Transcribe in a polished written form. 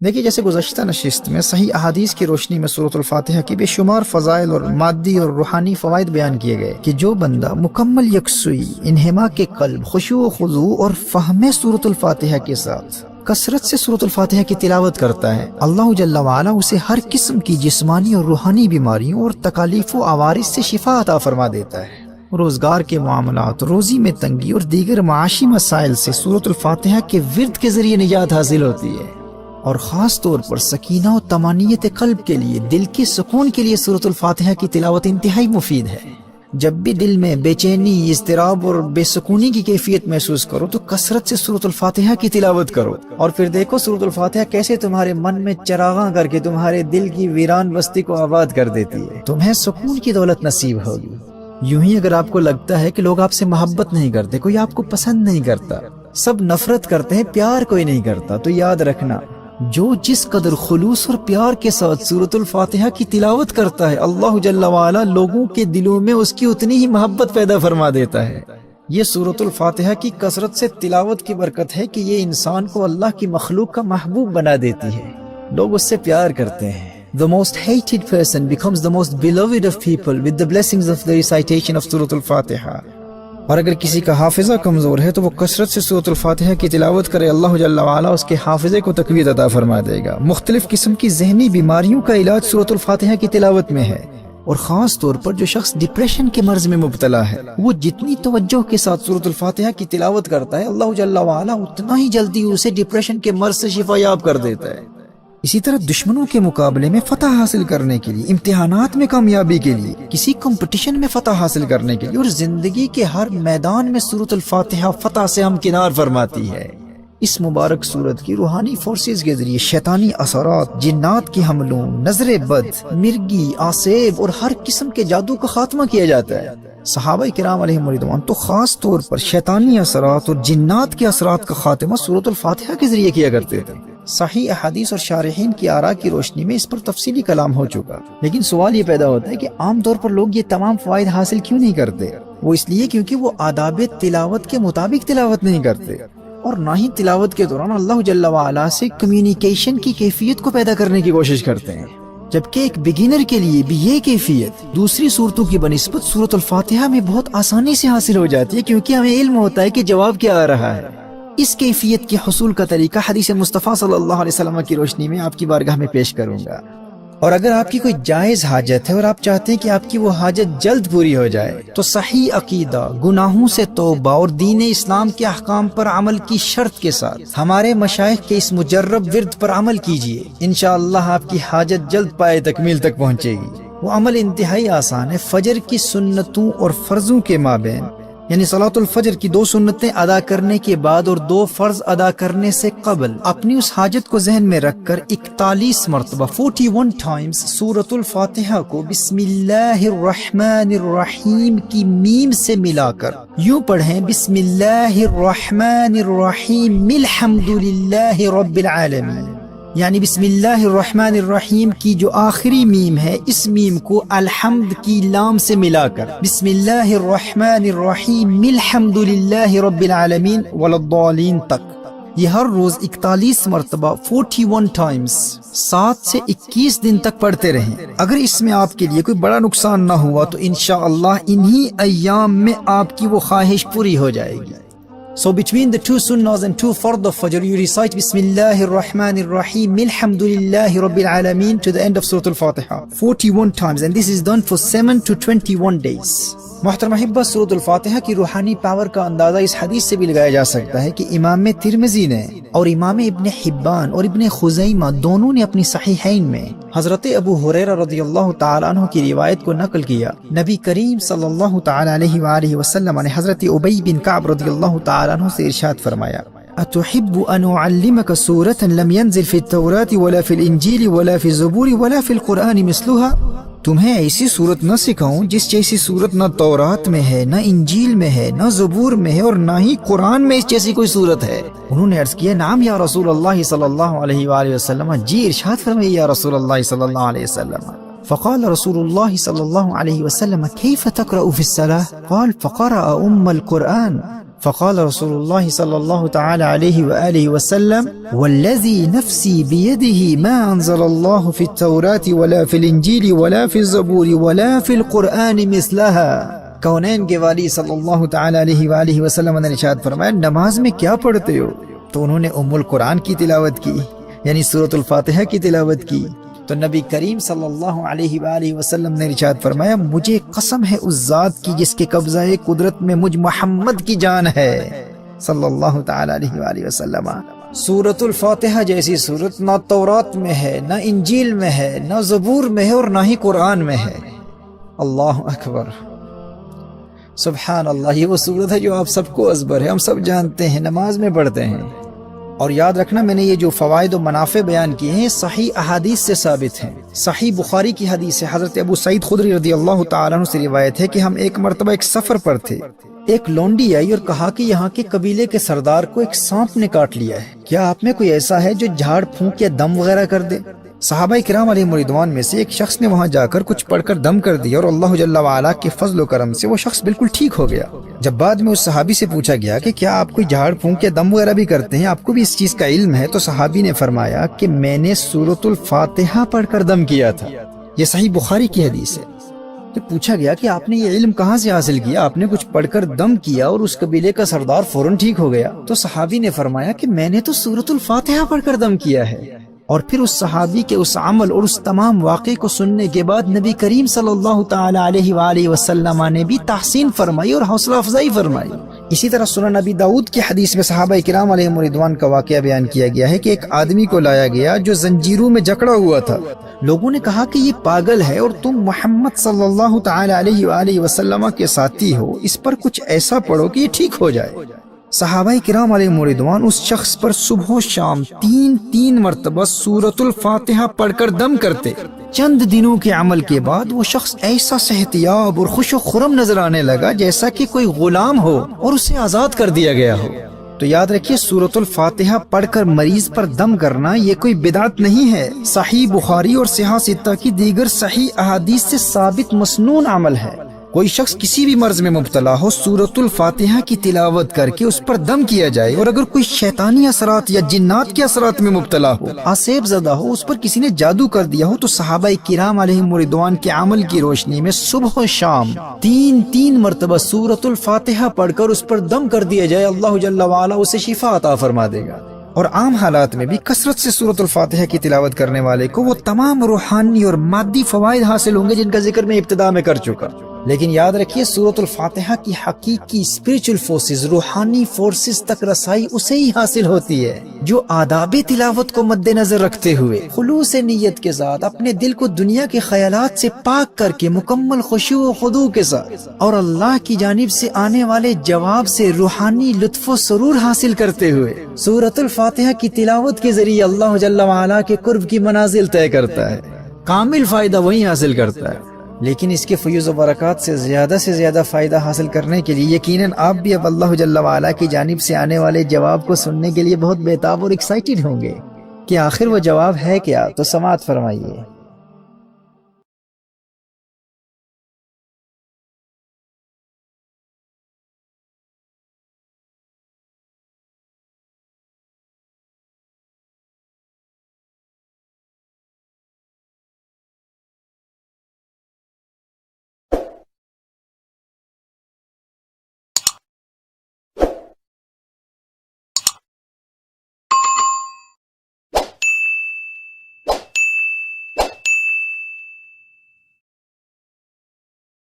دیکھیے، جیسے گزشتہ نشست میں صحیح احادیث کی روشنی میں سورۃ الفاتحہ کی بے شمار فضائل اور مادی اور روحانی فوائد بیان کیے گئے کہ جو بندہ مکمل یکسوئی، انہماک کے قلب، خشوع و خضوع اور فہم سورۃ الفاتحہ کے ساتھ کثرت سے سورۃ الفاتحہ کی تلاوت کرتا ہے، اللہ جل وعلا اسے ہر قسم کی جسمانی اور روحانی بیماریوں اور تکالیف و عوارض سے شفا عطا فرما دیتا ہے۔ روزگار کے معاملات، روزی میں تنگی اور دیگر معاشی مسائل سے سورۃ الفاتحہ کے ورد کے ذریعے نجات حاصل ہوتی ہے، اور خاص طور پر سکینہ و طمانینت قلب کے لیے، دل کے سکون کے لیے سورۃ الفاتحہ کی تلاوت انتہائی مفید ہے۔ جب بھی دل میں بے چینی، اضطراب اور بے سکونی کی کیفیت محسوس کرو تو کثرت سے سورۃ الفاتحہ کی تلاوت کرو، اور پھر دیکھو سورۃ الفاتحہ کیسے تمہارے من میں چراغاں کر کے تمہارے دل کی ویران بستی کو آباد کر دیتی ہے۔ تمہیں سکون کی دولت نصیب ہوگی۔ یوں ہی اگر آپ کو لگتا ہے کہ لوگ آپ سے محبت نہیں کرتے، کوئی آپ کو پسند نہیں کرتا، سب نفرت کرتے ہیں، پیار کوئی نہیں کرتا، تو یاد رکھنا، جو جس قدر خلوص اور پیار کے ساتھ سورۃ الفاتحہ کی تلاوت کرتا ہے، اللہ جل وعلا لوگوں کے دلوں میں اس کی اتنی ہی محبت پیدا فرما دیتا ہے۔ یہ سورۃ الفاتحہ کی کثرت سے تلاوت کی برکت ہے کہ یہ انسان کو اللہ کی مخلوق کا محبوب بنا دیتی ہے، لوگ اس سے پیار کرتے ہیں۔ The most hated person becomes the most beloved of people with the blessings of the recitation of سورۃ الفاتحہ۔ اور اگر کسی کا حافظہ کمزور ہے تو وہ کثرت سے سورۃ الفاتحہ کی تلاوت کرے، اللہ جل وعلا اس کے حافظے کو تقویت عطا فرما دے گا۔ مختلف قسم کی ذہنی بیماریوں کا علاج سورۃ الفاتحہ کی تلاوت میں ہے، اور خاص طور پر جو شخص ڈپریشن کے مرض میں مبتلا ہے، وہ جتنی توجہ کے ساتھ سورۃ الفاتحہ کی تلاوت کرتا ہے، اللہ جل وعلا اتنا ہی جلدی اسے ڈپریشن کے مرض سے شفا یاب کر دیتا ہے۔ اسی طرح دشمنوں کے مقابلے میں فتح حاصل کرنے کے لیے، امتحانات میں کامیابی کے لیے، کسی کمپٹیشن میں فتح حاصل کرنے کے لیے، اور زندگی کے ہر میدان میں سورۃ الفاتحہ فتح سے ہمکنار فرماتی ہے۔ اس مبارک سورت کی روحانی فورسز کے ذریعے شیطانی اثرات، جنات کی حملوں، نظر بد، مرگی، آسیب اور ہر قسم کے جادو کا خاتمہ کیا جاتا ہے۔ صحابہ کرام علیہم رضوان تو خاص طور پر شیطانی اثرات اور جنات کے اثرات کا خاتمہ سورۃ الفاتحہ کے ذریعے کیا کرتے تھے۔ صحیح احادیث اور شارحین کی آراء کی روشنی میں اس پر تفصیلی کلام ہو چکا، لیکن سوال یہ پیدا ہوتا ہے کہ عام طور پر لوگ یہ تمام فوائد حاصل کیوں نہیں کرتے؟ وہ اس لیے کیونکہ وہ آداب تلاوت کے مطابق تلاوت نہیں کرتے، اور نہ ہی تلاوت کے دوران اللہ جل وعلا سے کمیونیکیشن کی کیفیت کو پیدا کرنے کی کوشش کرتے ہیں، جبکہ ایک بگنر کے لیے بھی یہ کیفیت دوسری صورتوں کی بنسبت سورۃ الفاتحہ میں بہت آسانی سے حاصل ہو جاتی ہے، کیونکہ ہمیں علم ہوتا ہے کہ جواب کیا آ رہا ہے۔ اس کیفیت کے حصول کا طریقہ حدیث مصطفیٰ صلی اللہ علیہ وسلم کی روشنی میں آپ کی بارگاہ میں پیش کروں گا۔ اور اگر آپ کی کوئی جائز حاجت ہے اور آپ چاہتے ہیں کہ آپ کی وہ حاجت جلد پوری ہو جائے، تو صحیح عقیدہ، گناہوں سے توبہ اور دین اسلام کے احکام پر عمل کی شرط کے ساتھ ہمارے مشائخ کے اس مجرب ورد پر عمل کیجئے، انشاءاللہ آپ کی حاجت جلد پائے تکمیل تک پہنچے گی۔ وہ عمل انتہائی آسان ہے۔ فجر کی سنتوں اور فرضوں کے مابین، یعنی صلاۃ الفجر کی 2 سنتیں ادا کرنے کے بعد اور 2 فرض ادا کرنے سے قبل اپنی اس حاجت کو ذہن میں رکھ کر 41 مرتبہ 41 ٹائمز سورۃ الفاتحہ کو بسم اللہ الرحمن الرحیم کی میم سے ملا کر یوں پڑھیں، بسم اللہ الرحمن الرحیم الحمد للہ رب العالمین، یعنی بسم اللہ الرحمن الرحیم کی جو آخری میم ہے، اس میم کو الحمد کی لام سے ملا کر بسم اللہ الرحمن الرحیم الحمد للہ رب العالمین والضالین تک یہ ہر روز 41 مرتبہ 41 ٹائمز 7 سے 21 دن تک پڑھتے رہیں۔ اگر اس میں آپ کے لیے کوئی بڑا نقصان نہ ہوا تو انشاءاللہ انہی ایام میں آپ کی وہ خواہش پوری ہو جائے گی۔ So between the 2 sunnahs and 2 fard of Fajr, you recite Bismillah ar-Rahman ar-Rahim Alhamdulillahi Rabbil Alameen to the end of Surah Al-Fatiha 41 times, and this is done for 7 to 21 days. محترم احبہ، سورۃ الفاتحہ کی روحانی پاور کا اندازہ اس حدیث سے بھی لگایا جا سکتا ہے کہ امام ترمذی نے اور امام ابن حبان اور ابن خزیمہ دونوں نے اپنی صحیحین میں حضرت ابو ہریرہ رضی اللہ تعالی عنہ کی روایت کو نقل کیا۔ نبی کریم صلی اللہ تعالی علیہ وآلہ وسلم نے حضرت ابی بن کعب رضی اللہ تعالی عنہ سے ارشاد فرمایا، أتحب أن أعلمك سورة لم ينزل في التوراة ولا في الإنجيل ولا في الزبور ولا في القرآن مثلها؟ تمہیں ایسی صورت نہ سکھاؤں جس جیسی صورت نہ تورات میں ہے، نہ انجیل میں ہے، نہ زبور میں ہے، اور نہ ہی قرآن میں اس جیسی کوئی صورت ہے؟ انہوں نے عرض کیا، نعم یا رسول اللہ صلی اللہ علیہ وآلہ وسلم، جی ارشاد فرمائیے یا رسول اللہ صلی اللہ علیہ وسلم۔ فقال رسول الله صلى الله عليه وسلم كيف تقرأ في الصلاة؟ قال فقرأ القرآن۔ فقال رسول الله صلى الله تعالى عليه وآله وسلم والذي نفسي بيده ما أنزل الله في التوراة ولا في الإنجيل ولا في الزبور ولا في القرآن مثلها. کونین کے والی صلی اللہ تعالی علیہ وآلہ وسلم نے ارشاد فرمایا نماز میں کیا پڑھتے ہو؟ تو انہوں نے ام القرآن کی تلاوت کی، یعنی سورۃ الفاتحہ کی تلاوت کی. تو نبی کریم صلی اللہ علیہ وآلہ وسلم نے ارشاد فرمایا مجھے قسم ہے اس ذات کی جس کے قبضہ قدرت میں مجھ محمد کی جان ہے صلی اللہ تعالی علیہ وآلہ وسلم. سورۃ الفاتحہ جیسی سورت نہ تورات میں ہے، نہ انجیل میں ہے، نہ زبور میں ہے، اور نہ ہی قرآن میں ہے. اللہ اکبر، سبحان اللہ. یہ وہ سورت ہے جو آپ سب کو ازبر ہے، ہم سب جانتے ہیں، نماز میں پڑھتے ہیں. اور یاد رکھنا میں نے یہ جو فوائد و منافع بیان کیے ہیں صحیح احادیث سے ثابت ہیں. صحیح بخاری کی حدیث ہے، حضرت ابو سعید خدری رضی اللہ تعالیٰ عنہ سے روایت ہے کہ ہم ایک مرتبہ ایک سفر پر تھے. ایک لونڈی آئی اور کہا کہ یہاں کے قبیلے کے سردار کو ایک سانپ نے کاٹ لیا ہے، کیا آپ میں کوئی ایسا ہے جو جھاڑ پھونک یا دم وغیرہ کر دے؟ صحابہ کرام علیہم رضوان میں سے ایک شخص نے وہاں جا کر کچھ پڑھ کر دم کر دیا اور اللہ جل وعلا کے فضل و کرم سے وہ شخص بالکل ٹھیک ہو گیا. جب بعد میں اس صحابی سے پوچھا گیا کہ کیا آپ کوئی جھاڑ پھونک یا دم وغیرہ بھی کرتے ہیں، آپ کو بھی اس چیز کا علم ہے؟ تو صحابی نے فرمایا کہ میں نے سورۃ الفاتحہ پڑھ کر دم کیا تھا. یہ صحیح بخاری کی حدیث ہے. تو پوچھا گیا کہ آپ نے یہ علم کہاں سے حاصل کیا؟ آپ نے کچھ پڑھ کر دم کیا اور اس قبیلے کا سردار فوراً ٹھیک ہو گیا. تو صحابی نے فرمایا کہ میں نے تو سورۃ الفاتحہ پڑھ کر دم کیا ہے. اور پھر اس صحابی کے اس عمل اور اس تمام واقعے کو سننے کے بعد نبی کریم صلی اللہ تعالی علیہ وآلہ وسلم نے بھی تحسین فرمائی اور حوصلہ افزائی فرمائی. اسی طرح سنن نبی داؤد کی حدیث میں صحابہ کرام علیہم رضوان کا واقعہ بیان کیا گیا ہے کہ ایک آدمی کو لایا گیا جو زنجیروں میں جکڑا ہوا تھا. لوگوں نے کہا کہ یہ پاگل ہے اور تم محمد صلی اللہ تعالی علیہ وآلہ وسلم کے ساتھی ہو، اس پر کچھ ایسا پڑھو کہ یہ ٹھیک ہو جائے. صحابہ کرام علیہم رضوان اس شخص پر صبح و شام تین مرتبہ سورۃ الفاتحہ پڑھ کر دم کرتے. چند دنوں کے عمل کے بعد وہ شخص ایسا صحتیاب اور خوش و خرم نظر آنے لگا جیسا کہ کوئی غلام ہو اور اسے آزاد کر دیا گیا ہو. تو یاد رکھیے سورۃ الفاتحہ پڑھ کر مریض پر دم کرنا یہ کوئی بدعت نہیں ہے، صحیح بخاری اور صحیح ستہ کی دیگر صحیح احادیث سے ثابت مسنون عمل ہے. کوئی شخص کسی بھی مرض میں مبتلا ہو سورۃ الفاتحہ کی تلاوت کر کے اس پر دم کیا جائے، اور اگر کوئی شیطانی اثرات یا جنات کے اثرات میں مبتلا ہو، آسیب زدہ ہو، اس پر کسی نے جادو کر دیا ہو، تو صحابہ کرام علیہم رضوان کے عمل کی روشنی میں صبح و شام تین مرتبہ سورۃ الفاتحہ پڑھ کر اس پر دم کر دیا جائے، اللہ جل وعلا اسے شفا عطا فرما دے گا. اور عام حالات میں بھی کثرت سے سورۃ الفاتحہ کی تلاوت کرنے والے کو وہ تمام روحانی اور مادی فوائد حاصل ہوں گے جن کا ذکر میں ابتدا میں کر چکا. لیکن یاد رکھیے سورۃ الفاتحہ کی حقیقی اسپرچل فورسز، روحانی فورسز تک رسائی اسے ہی حاصل ہوتی ہے جو آداب تلاوت کو مد نظر رکھتے ہوئے خلوص نیت کے ساتھ اپنے دل کو دنیا کے خیالات سے پاک کر کے مکمل خشوع و خضوع کے ساتھ اور اللہ کی جانب سے آنے والے جواب سے روحانی لطف و سرور حاصل کرتے ہوئے سورۃ الفاتحہ کی تلاوت کے ذریعے اللہ جل وعلا کے قرب کی منازل طے کرتا ہے. کامل فائدہ وہی حاصل کرتا ہے. لیکن اس کے فیوز و برکات سے زیادہ فائدہ حاصل کرنے کے لیے یقیناً آپ بھی اب اللہ جل وعلا کی جانب سے آنے والے جواب کو سننے کے لیے بہت بے تاب اور ایکسائٹڈ ہوں گے کہ آخر وہ جواب ہے کیا. تو سماعت فرمائیے.